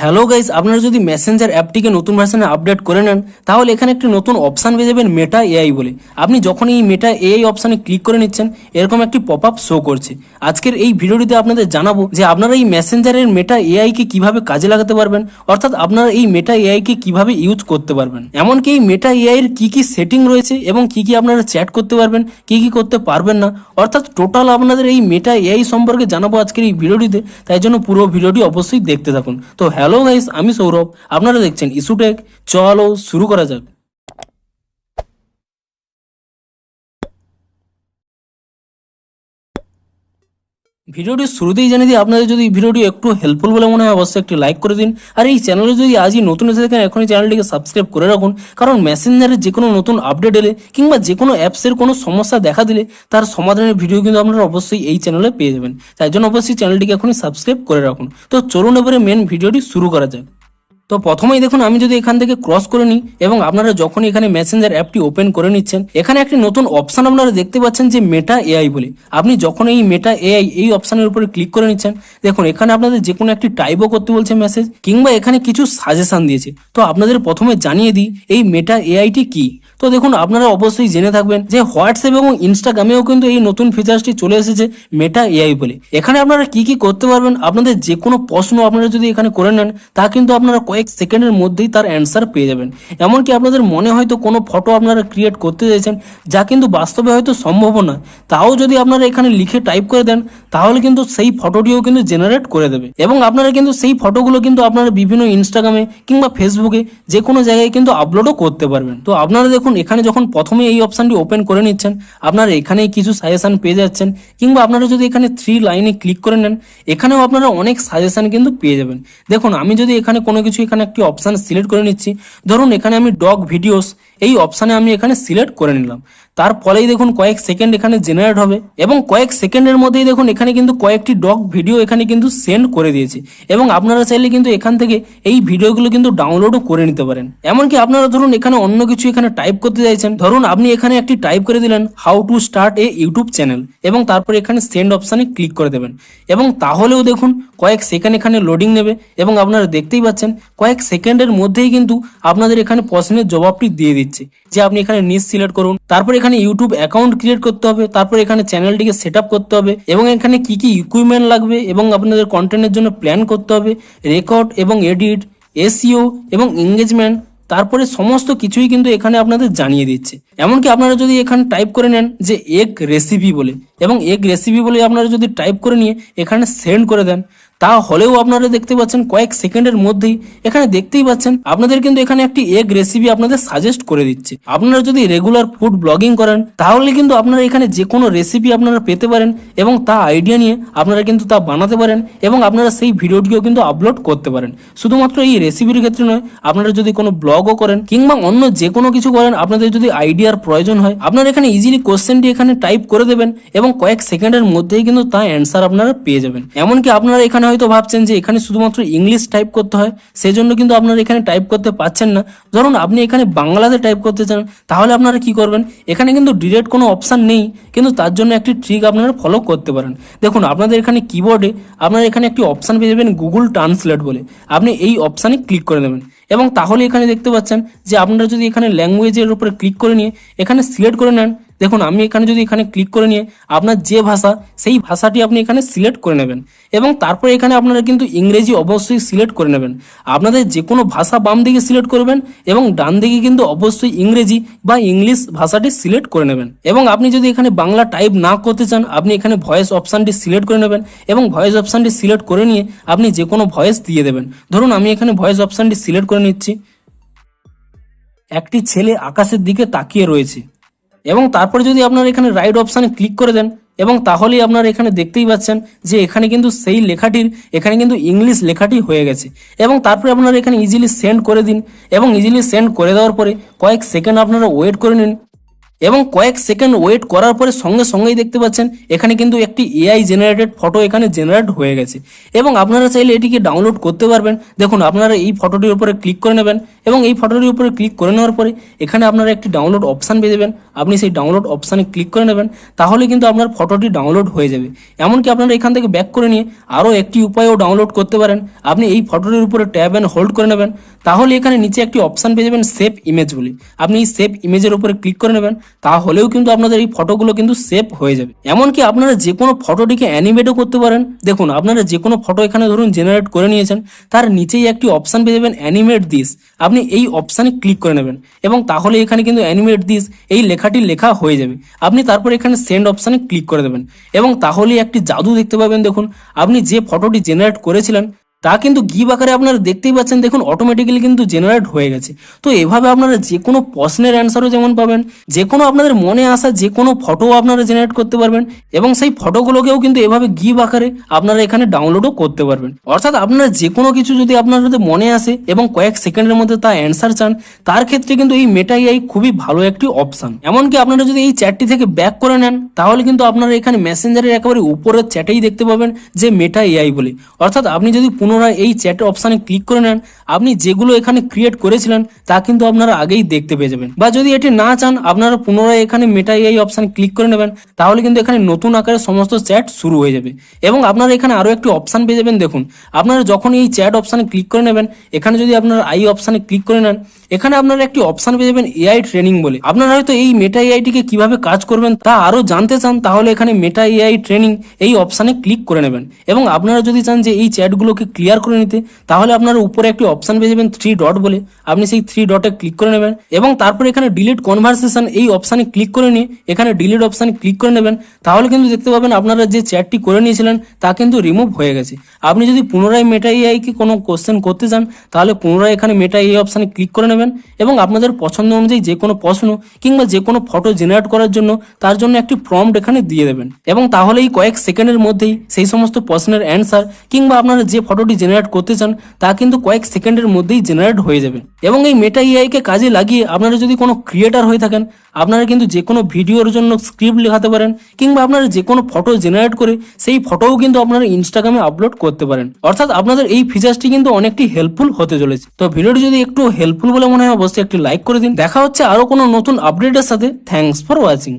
Hello guys, আপনারা যদি Messenger অ্যাপটিকে নতুন ভার্সনে আপডেট করে নেন তাহলে এখানে একটি নতুন অপশান পেয়ে যাবেন মেটা এআই বলে। আপনি যখন এই মেটা এআই অপশানে ক্লিক করে নিচ্ছেন এরকম একটি পপ আপ শো করছে। আজকের এই ভিডিওটিতে আপনাদের জানাবো যে আপনারা এই মেসেঞ্জারের মেটা এআইকে কিভাবে কাজে লাগাতে পারবেন, অর্থাৎ আপনারা এই মেটা এআইকে কিভাবে ইউজ করতে পারবেন, এমনকি এই মেটা এআই এর কি কি সেটিং রয়েছে এবং কি কি আপনারা চ্যাট করতে পারবেন, কি কি করতে পারবেন না, অর্থাৎ টোটাল আপনাদের এই মেটা এআই সম্পর্কে জানাবো আজকের এই ভিডিওটিতে। তাই জন্য পুরো ভিডিওটি অবশ্যই দেখতে থাকুন। তো হ্যালো গাইস, আমি সৌরভ, আপনারা দেখছেন ইস্যুটেক। চলো শুরু করা যাক। ভিডিওটি শুরুতেই জানিয়ে দিই, আপনাদের যদি ভিডিওটি একটু হেল্পফুল বলে মনে হয় অবশ্যই একটি লাইক করে দিন। আর এই চ্যানেলে যদি আজই নতুন এসে থাকেন এখনই চ্যানেলটিকে সাবস্ক্রাইব করে রাখুন, কারণ মেসেঞ্জারের যে কোনো নতুন আপডেট এলে কিংবা যে কোনো অ্যাপসের কোনো সমস্যা দেখা দিলে তার সমাধানের ভিডিও কিন্তু আপনারা অবশ্যই এই চ্যানেলে পেয়ে যাবেন। তাই জন্য অবশ্যই চ্যানেলটিকে এখনই সাবস্ক্রাইব করে রাখুন। তো চলুন এবারে মেন ভিডিওটি শুরু করা যাক। তো প্রথমেই দেখুন, আমি যদি এখান থেকে ক্রস করে নিই এবং আপনারা যখন এখানে মেসেঞ্জার অ্যাপটি ওপেন করে নিচ্ছেন এখানে একটি নতুন অপশন আপনারা দেখতে পাচ্ছেন যে মেটা এআই বলে। আপনি যখন এই মেটা এআই এই অপশনের উপরে ক্লিক করে নিচ্ছেন দেখুন এখানে আপনাদের যে কোনো একটি টাইপও করতে বলছে মেসেজ, কিংবা এখানে কিছু সাজেশন দিয়েছে। তো আপনাদের প্রথমে জানিয়ে দিই এই মেটা এআইটি কি। তো দেখুন, আপনারা অবশ্যই জেনে থাকবেন যে হোয়াটসঅ্যাপ এবং ইনস্টাগ্রামেও কিন্তু এই নতুন ফিচার্সটি চলে এসেছে মেটা এআই বলে। এখানে আপনারা কি কি করতে পারবেন, আপনাদের যে কোনো প্রশ্ন আপনারা যদি এখানে করে নেন তা কিন্তু আপনারা কয়েক সেকেন্ডের মধ্যেই তার অ্যান্সার পেয়ে যাবেন। এমনকি আপনাদের মনে হয়তো কোনো ফটো আপনারা ক্রিয়েট করতে চাইছেন যা কিন্তু বাস্তবে হয়তো সম্ভব নয়, তাও যদি আপনারা এখানে লিখে টাইপ করে দেন তাহলে কিন্তু সেই ফটোটিও কিন্তু জেনারেট করে দেবে। এবং আপনারা কিন্তু সেই ফটোগুলো কিন্তু আপনারা বিভিন্ন ইনস্টাগ্রামে কিংবা ফেসবুকে যে কোনো জায়গায় কিন্তু আপলোডও করতে পারবেন। তো আপনারা দেখুন এখানে যখন প্রথমে এই অপশনটি ওপেন করে নিচ্ছেন আপনারা এখানেই কিছু সাজেশন পেয়ে যাচ্ছেন, কিংবা আপনারা যদি এখানে 3 লাইনে ক্লিক করে নেন এখানেও আপনারা অনেক সাজেশন কিন্তু পেয়ে যাবেন। দেখুন আমি যদি এখানে কোনো কিছু এখানে একটি অপশান সিলেক্ট করে নিচ্ছি, ধরুন এখানে আমি ডগ ভিডিওস এই অপশানে আমি এখানে সিলেক্ট করে নিলাম, তার ফলেই দেখুন কয়েক সেকেন্ড এখানে জেনারেট হবে এবং কয়েক সেকেন্ডের মধ্যেই দেখুন এখানে কিন্তু কয়েকটি ডগ ভিডিও এখানে কিন্তু সেন্ড করে দিয়েছে। এবং আপনারা চাইলে কিন্তু এখান থেকে এই ভিডিওগুলো কিন্তু ডাউনলোডও করে নিতে পারেন। এমনকি আপনারা ধরুন এখানে অন্য কিছু এখানে টাইপ করতে চাইছেন, ধরুন আপনি এখানে একটি টাইপ করে দিলেন how to start A YouTube channel এবং তারপর এখানে সেন্ড অপশানে ক্লিক করে দেবেন। এবং তাহলেও দেখুন কয়েক সেকেন্ড এখানে লোডিং নেবে এবং আপনারা দেখতেই পাচ্ছেন কয়েক সেকেন্ডের মধ্যেই কিন্তু আপনাদের এখানে প্রশ্নের জবাবটি দিয়ে দিচ্ছে যে আপনি এখানে নিচ সিলেক্ট করুন, তারপর এখানে ইউটিউব অ্যাকাউন্ট ক্রিয়েট করতে হবে, তারপর এখানে চ্যানেলটিকে সেট আপ করতে হবে এবং এখানে কি কি ইকুইপমেন্ট লাগবে এবং আপনাদের কন্টেন্টের জন্য প্ল্যান করতে হবে, রেকর্ড এবং এডিট, এসইও এবং এঙ্গেজমেন্ট, তারপরে সমস্ত কিছুই কিন্তু এখানে আপনাদের জানিয়ে দিচ্ছে। এমনকি আপনারা যদি এখানে টাইপ করে নেন যে এগ রেসিপি বলে এবং এগ রেসিপি বলে আপনারা যদি টাইপ করে নিয়ে এখানে সেন্ড করে দেন তাহলেও আপনারা দেখতে পাচ্ছেন কয়েক সেকেন্ডের মধ্যেই এখানে দেখতেই পাচ্ছেন আপনাদের কিন্তু এখানে একটি এগ রেসিপি আপনাদের সাজেস্ট করে দিচ্ছে। আপনারা যদি রেগুলার ফুড ব্লগিং করেন তাহলে কিন্তু আপনারা এখানে যে কোনো রেসিপি আপনারা পেতে পারেন এবং তা আইডিয়া নিয়ে আপনারা কিন্তু তা বানাতে পারেন এবং আপনারা সেই ভিডিওটিও কিন্তু আপলোড করতে পারেন। শুধুমাত্র এই রেসিপির ক্ষেত্রে নয়, আপনারা যদি কোনো ব্লগও করেন কিংবা অন্য যে কোনো কিছু করেন, আপনাদের যদি আইডিয়ার প্রয়োজন হয় আপনারা এখানে ইজিলি কোশ্চেনটি এখানে টাইপ করে দেবেন এবং কয়েক সেকেন্ডের মধ্যেই কিন্তু তা অ্যান্সার আপনারা পেয়ে যাবেন। এমনকি আপনারা এখানে হয়তো ভাবছেন যে এখানে শুধুমাত্র ইংলিশ টাইপ করতে হয়, সেজন্য কিন্তু আপনারা এখানে টাইপ করতে পারছেন না। ধরুন আপনি এখানে বাংলাতে টাইপ করতে চান তাহলে আপনারা কি করবেন, এখানে কিন্তু ডিরেক্ট কোনো অপশান নেই, কিন্তু তার জন্য একটি ট্রিক আপনারা ফলো করতে পারেন। দেখুন আপনাদের এখানে কিবোর্ডে আপনারা এখানে একটি অপশান পেয়ে যাবেন গুগল ট্রান্সলেট বলে, আপনি এই অপশানে ক্লিক করে দেবেন এবং তাহলে এখানে দেখতে পাচ্ছেন যে আপনারা যদি এখানে ল্যাঙ্গুয়েজের উপরে ক্লিক করে নিয়ে এখানে সিলেক্ট করে নেন, দেখুন আমি এখানে যদি এখানে ক্লিক করে নিয়ে আপনার যে ভাষা সেই ভাষাটি আপনি এখানে সিলেক্ট করে নেবেন এবং তারপরে এখানে আপনারা কিন্তু ইংরেজি অবশ্যই সিলেক্ট করে নেবেন। আপনাদের যে কোনো ভাষা বাম দিকে সিলেক্ট করবেন এবং ডান দিকে কিন্তু অবশ্যই ইংরেজি বা ইংলিশ ভাষাটি সিলেক্ট করে নেবেন। এবং আপনি যদি এখানে বাংলা টাইপ না করতে চান আপনি এখানে ভয়েস অপশানটি সিলেক্ট করে নেবেন এবং ভয়েস অপশানটি সিলেক্ট করে নিয়ে আপনি যে কোনো ভয়েস দিয়ে দেবেন। ধরুন আমি এখানে ভয়েস অপশানটি সিলেক্ট করে নিচ্ছি, একটি ছেলে আকাশের দিকে তাকিয়ে রয়েছে এবং তারপরে যদি আপনারা এখানে রাইট অপশানে ক্লিক করে দেন এবং তাহলেই আপনারা এখানে দেখতেই পাচ্ছেন যে এখানে কিন্তু সেই লেখাটির এখানে কিন্তু ইংলিশ লেখাটি হয়ে গেছে। এবং তারপরে আপনারা এখানে ইজিলি সেন্ড করে দিন এবং ইজিলি সেন্ড করে দেওয়ার পরে কয়েক সেকেন্ড আপনারা ওয়েট করে নিন এবং কয়েক সেকেন্ড ওয়েট করার পরে সঙ্গে সঙ্গেই দেখতে পাচ্ছেন এখানে কিন্তু একটি এআই জেনারেটেড ফটো এখানে জেনারেট হয়ে গেছে। এবং আপনারা চাইলে এটিকে ডাউনলোড করতে পারবেন। দেখুন আপনারা এই ফটোটির উপরে ক্লিক করে নেবেন এবং এই ফটোটির উপরে ক্লিক করে নেওয়ার পরে এখানে আপনারা একটি ডাউনলোড অপশান পেয়ে যাবেন। আপনি সেই ডাউনলোড অপশানে ক্লিক করে নেবেন, তাহলে কিন্তু আপনার ফটোটি ডাউনলোড হয়ে যাবে। এমনকি আপনারা এখান থেকে ব্যাক করে নিয়ে আরও একটি উপায়ও ডাউনলোড করতে পারেন। আপনি এই ফটোটির উপরে ট্যাব অ্যান্ড হোল্ড করে নেবেন, তাহলে এখানে নিচে একটি অপশান পেয়ে যাবেন সেভ ইমেজ বলে। আপনি এই সেভ ইমেজের উপরে ক্লিক করে নেবেন, তাহলেও কিন্তু আপনাদের এই ফটোগুলো কিন্তু সেভ হয়ে যাবে। এমনকি আপনারা যে কোনো ফটোটিকে অ্যানিমেটও করতে পারেন। দেখুন আপনারা যে কোনো ফটো এখানে ধরুন জেনারেট করে নিয়েছেন, তার নিচেই একটি অপশান পেয়ে যাবেন অ্যানিমেট দিস। আপনি এই অপশানে ক্লিক করে নেবেন এবং তাহলে এখানে কিন্তু অ্যানিমেট দিস এই লেখাটি লেখা হয়ে যাবে। আপনি তারপর এখানে সেন্ড অপশানে ক্লিক করে দেবেন এবং তাহলেই একটি জাদু দেখতে পাবেন। দেখুন আপনি যে ফটোটি জেনারেট করেছিলেন তা কিন্তু গিভ আকারে আপনারা দেখতেই পাচ্ছেন, দেখুন অটোমেটিক্যালি কিন্তু জেনারেট হয়ে গেছে। তো এভাবে আপনারা যে কোনো প্রশ্নের অ্যান্সারও যেমন পাবেন, যে কোনো আপনাদের মনে আসা যে কোনো ফটো আপনারা জেনারেট করতে পারবেন এবং সেই ফটোগুলোকেও কিন্তু এভাবে গিভ আকারে আপনারা এখানে ডাউনলোডও করতে পারবেন। অর্থাৎ আপনারা যে কোনো কিছু যদি আপনাদের মনে আসে এবং কয়েক সেকেন্ডের মধ্যে তা অ্যান্সার চান, তার ক্ষেত্রে কিন্তু এই মেটা এআই খুবই ভালো একটি অপশান। এমনকি আপনারা যদি এই চ্যাটটি থেকে ব্যাক করে নেন, তাহলে কিন্তু আপনারা এখানে মেসেঞ্জারের একেবারে উপরের চ্যাটেই দেখতে পাবেন যে মেটা এআই বলে। অর্থাৎ আপনি যদি পুনরায় এই চ্যাট অপশানে ক্লিক করে নেন, আপনি যেগুলো এখানে ক্রিয়েট করেছিলেন তা কিন্তু আপনারা আগেই দেখতে পেয়ে যাবেন। বা যদি এটি না চান, আপনারা পুনরায় এখানে মেটা এআই অপশানে ক্লিক করে নেবেন, তাহলে কিন্তু এখানে নতুন আকারে সমস্ত চ্যাট শুরু হয়ে যাবে। এবং আপনারা এখানে আরও একটি অপশান পেয়ে যাবেন। দেখুন আপনারা যখন এই চ্যাট অপশানে ক্লিক করে নেবেন, এখানে যদি আপনারা আই অপশানে ক্লিক করে নেন, এখানে আপনারা একটি অপশান পেয়ে যাবেন এআই ট্রেনিং বলে। আপনারা হয়তো এই মেটা এআইটিকে কিভাবে কাজ করবেন তা আরও জানতে চান, তাহলে এখানে মেটা এআই ট্রেনিং এই অপশানে ক্লিক করে নেবেন। এবং আপনারা যদি চান যে এই চ্যাটগুলোকে ক্লিয়ার করে নিতে, তাহলে আপনারা উপরে একটি অপশান পেয়ে যাবেন 3 ডট বলে। আপনি সেই 3 ডটে ক্লিক করে নেবেন এবং তারপর এখানে ডিলিট কনভারসেশন এই অপশানে ক্লিক করে নিয়ে এখানে ডিলিট অপশানে ক্লিক করে নেবেন, তাহলে কিন্তু দেখতে পাবেন আপনারা যে চ্যাটটি করে নিয়েছিলেন তা কিন্তু রিমুভ হয়ে গেছে। আপনি যদি পুনরায় মেটা এআইকে কোনো কোশ্চেন করতে চান, তাহলে পুনরায় এখানে মেটা এআই অপশানে ক্লিক করে নেবেন এবং আপনাদের পছন্দ অনুযায়ী যে কোনো প্রশ্ন কিংবা যে কোনো ফটো জেনারেট করার জন্য তার জন্য একটি প্রম্পট এখানে দিয়ে দেবেন এবং তাহলেই কয়েক সেকেন্ডের মধ্যেই সেই সমস্ত প্রশ্নের অ্যান্সার কিংবা আপনারা যে ফটোটি জেনারেট করতে চান তা কিন্তু কয়েক সেকেন্ডের মধ্যেই জেনারেট হয়ে যাবে। এবং এই মেটা এআইকে কাজে লাগিয়ে আপনারা যদি কোনো ক্রিয়েটার হয়ে থাকেন, আপনারা কিন্তু যে কোনো ভিডিওর জন্য স্ক্রিপ্ট লেখাতে পারেন কিংবা আপনারা যে কোনো ফটো জেনারেট করে সেই ফটোও কিন্তু আপনারা ইনস্টাগ্রামে আপলোড করতে পারেন। অর্থাৎ আপনাদের এই ফিচারটি কিন্তু অনেকটি হেল্পফুল হতে চলেছে। তো ভিডিওটি যদি একটু হেল্পফুল বলে মনে হয়, অবশ্যই একটি লাইক করে দিন। দেখা হচ্ছে আরো কোনো নতুন আপডেটের সাথে। Thanks for watching.